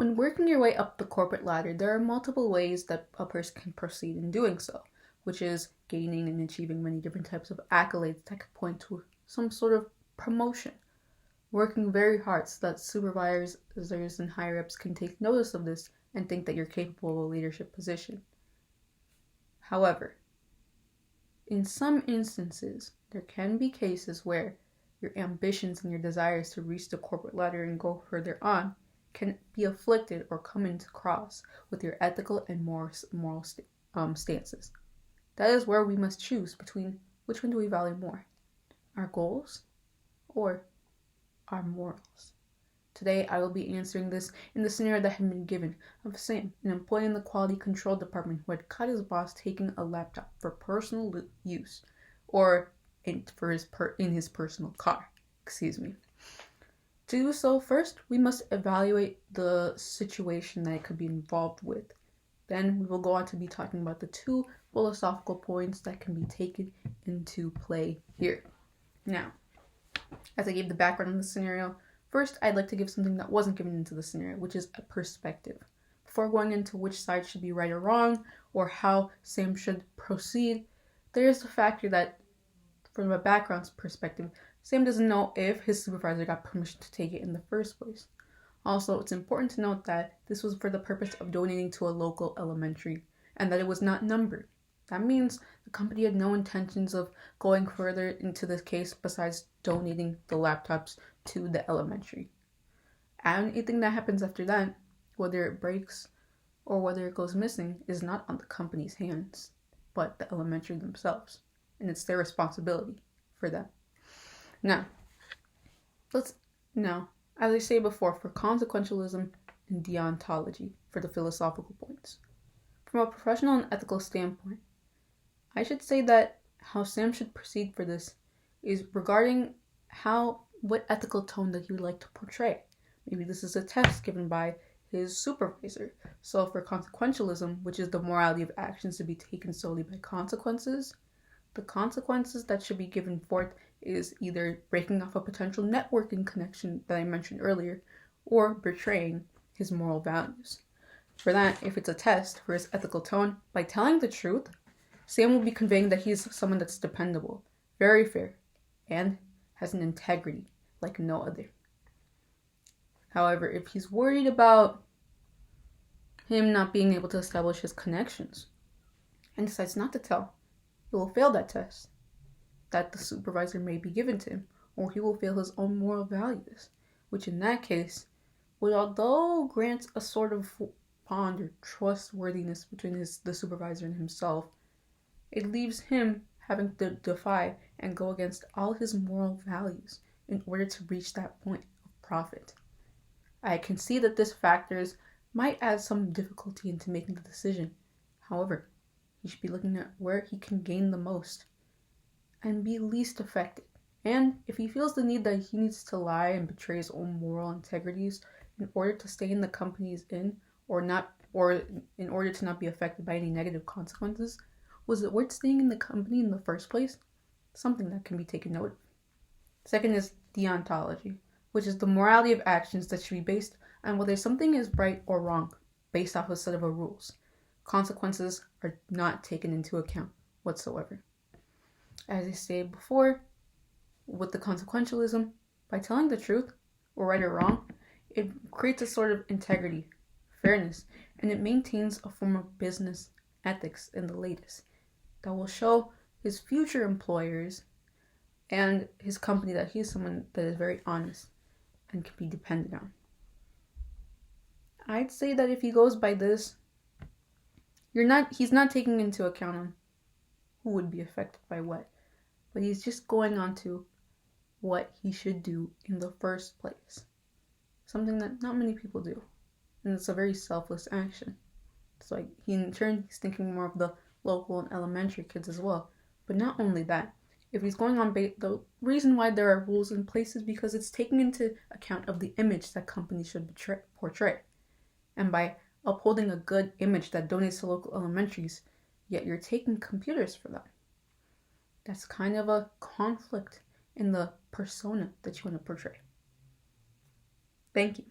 When working your way up the corporate ladder, there are multiple ways that a person can proceed in doing so, which is gaining and achieving many different types of accolades that could point to some sort of promotion. Working very hard so that supervisors and higher-ups can take notice of this and think that you're capable of a leadership position. However, in some instances, there can be cases where your ambitions and your desires to reach the corporate ladder and go further on can be afflicted or come into cross with your ethical and moral stances. That is where we must choose between which one do we value more, our goals or our morals. Today, I will be answering this in the scenario that had been given of Sam, an employee in the quality control department who had caught his boss taking a laptop for personal use, or in his personal car. To do so, first, we must evaluate the situation that it could be involved with. Then we will go on to be talking about the two philosophical points that can be taken into play here. Now, as I gave the background of the scenario, first I'd like to give something that wasn't given into the scenario, which is a perspective. Before going into which side should be right or wrong, or how Sam should proceed, there is the factor that, from a background perspective, Sam doesn't know if his supervisor got permission to take it in the first place. Also, it's important to note that this was for the purpose of donating to a local elementary, and that it was not numbered. That means the company had no intentions of going further into this case besides donating the laptops to the elementary. And anything that happens after that, whether it breaks or whether it goes missing, is not on the company's hands, but the elementary themselves. And it's their responsibility for that. Now, as I say before, for consequentialism and deontology, for the philosophical points. From a professional and ethical standpoint, I should say that how Sam should proceed for this is regarding what ethical tone that he would like to portray. Maybe this is a test given by his supervisor. So for consequentialism, which is the morality of actions to be taken solely by consequences, the consequences that should be given forth is either breaking off a potential networking connection that I mentioned earlier, or betraying his moral values. For that, if it's a test for his ethical tone, by telling the truth, Sam will be conveying that he's someone that's dependable, very fair, and has an integrity like no other. However, if he's worried about him not being able to establish his connections and decides not to tell, he will fail that test that the supervisor may be given to him, or he will fail his own moral values, which in that case would, although grant a sort of bond or trustworthiness between the supervisor and himself, it leaves him having to defy and go against all his moral values in order to reach that point of profit. I can see that this factors might add some difficulty into making the decision. However, he should be looking at where he can gain the most and be least affected. And if he feels the need that he needs to lie and betray his own moral integrities in order to stay in the company he's in, or in order to not be affected by any negative consequences, was it worth staying in the company in the first place? Something that can be taken note of. Second is deontology, which is the morality of actions that should be based on whether something is right or wrong, based off a set of rules. Consequences are not taken into account whatsoever. As I stated before, with the consequentialism, by telling the truth, or right or wrong, it creates a sort of integrity, fairness, and it maintains a form of business ethics in the latest that will show his future employers and his company that he's someone that is very honest and can be depended on. I'd say that if he goes by this, he's not taking into account on who would be affected by what, but he's just going on to what he should do in the first place. Something that not many people do. And it's a very selfless action. So he's thinking more of the local and elementary kids as well. But not only that, if he's going on the reason why there are rules in place is because it's taking into account of the image that companies should portray. And by upholding a good image that donates to local elementaries, yet you're taking computers for that. That's kind of a conflict in the persona that you want to portray. Thank you.